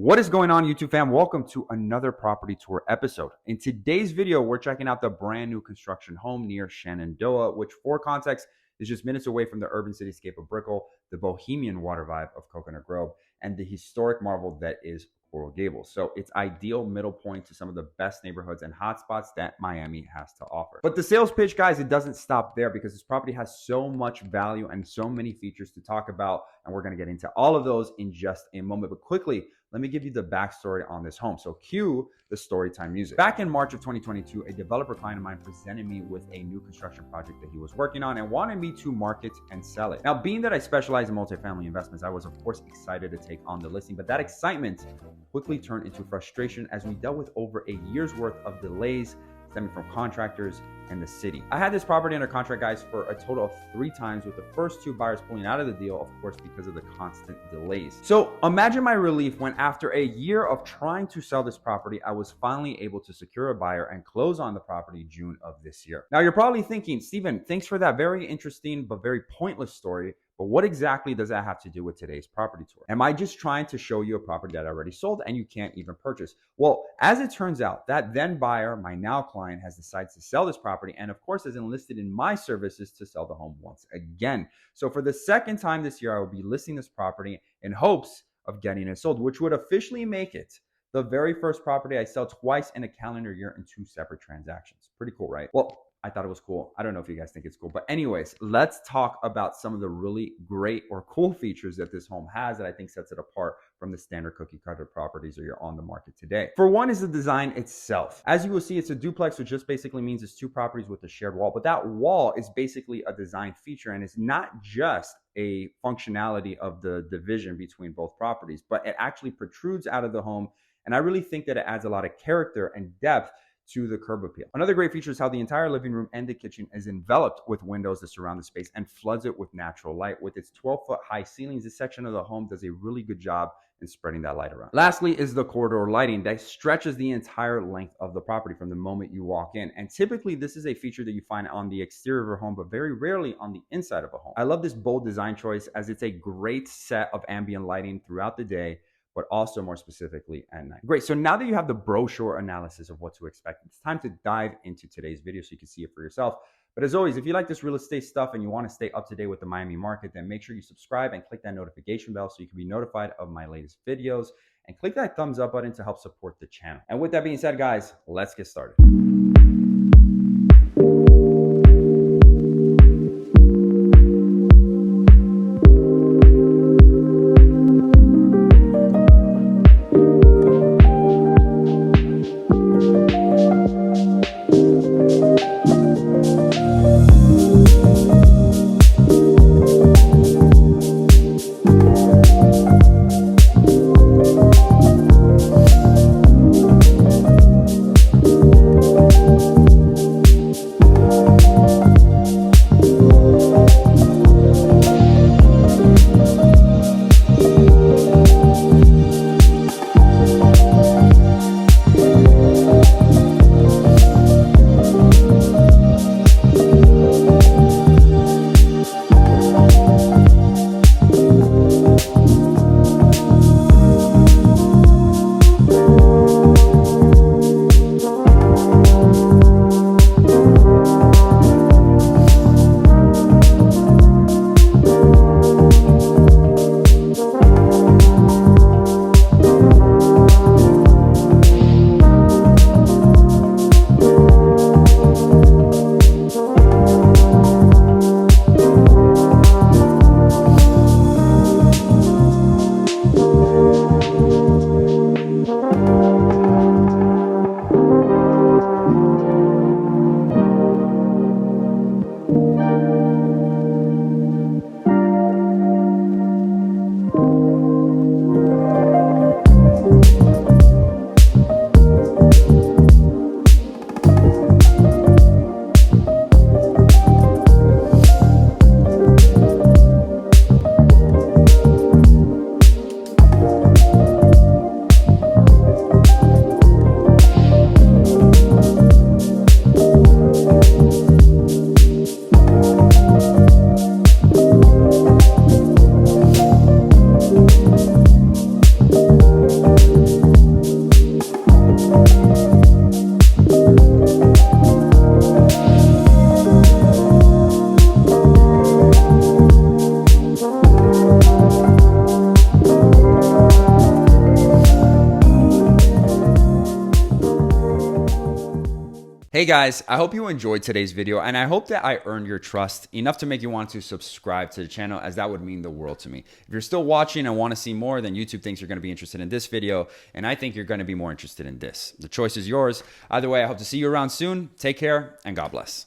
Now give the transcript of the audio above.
What is going on, YouTube fam? Welcome to another property tour episode. In today's video, we're checking out the brand new construction home near Shenandoah, which for context is just minutes away from the urban cityscape of Brickell, the bohemian water vibe of Coconut Grove, and the historic marvel that is Coral Gables. So it's ideal middle point to some of the best neighborhoods and hotspots that Miami has to offer. But the sales pitch, guys, it doesn't stop there because this property has so much value and so many features to talk about. And we're going to get into all of those in just a moment. But quickly, let me give you the backstory on this home. So cue the story time music. Back in March of 2022, a developer client of mine presented me with a new construction project that he was working on and wanted me to market and sell it. Now, being that I specialize in multifamily investments, I was of course excited to take on the listing, but that excitement quickly turned into frustration as we dealt with over a year's worth of delays stemming from contractors and the city. I had this property under contract, guys, for a total of 3 times, with the first 2 buyers pulling out of the deal, of course, because of the constant delays. So imagine my relief when after a year of trying to sell this property, I was finally able to secure a buyer and close on the property June of this year. Now you're probably thinking, Steven, thanks for that very interesting but very pointless story, but what exactly does that have to do with today's property tour? Am I just trying to show you a property that I already sold and you can't even purchase? Well, as it turns out, that then buyer, my now client, has decided to sell this property and of course has enlisted in my services to sell the home once again. So for the second time this year, I will be listing this property in hopes of getting it sold, which would officially make it the very first property I sell twice in a calendar year in 2 separate transactions. Pretty cool, right? Well, I thought it was cool. I don't know if you guys think it's cool, but anyways, let's talk about some of the really great or cool features that this home has that I think sets it apart from the standard cookie cutter properties that are on the market today. For one is the design itself. As you will see, it's a duplex, which just basically means it's 2 properties with a shared wall, but that wall is basically a design feature, and it's not just a functionality of the division between both properties, but it actually protrudes out of the home, and I really think that it adds a lot of character and depth to the curb appeal. Another great feature is how the entire living room and the kitchen is enveloped with windows that surround the space and floods it with natural light. With its 12-foot high ceilings, this section of the home does a really good job in spreading that light around. Lastly is the corridor lighting that stretches the entire length of the property from the moment you walk in. And typically this is a feature that you find on the exterior of a home, but very rarely on the inside of a home. I love this bold design choice as it's a great set of ambient lighting throughout the day, but also more specifically at night. Great, so now that you have the brochure analysis of what to expect, it's time to dive into today's video so you can see it for yourself. But as always, if you like this real estate stuff and you want to stay up to date with the Miami market, then make sure you subscribe and click that notification bell so you can be notified of my latest videos, and click that thumbs up button to help support the channel. And with that being said, guys, let's get started. Hey guys, I hope you enjoyed today's video and I hope that I earned your trust enough to make you want to subscribe to the channel, as that would mean the world to me. If you're still watching and want to see more, then YouTube thinks you're going to be interested in this video and I think you're going to be more interested in this. The choice is yours. Either way, I hope to see you around soon. Take care and God bless.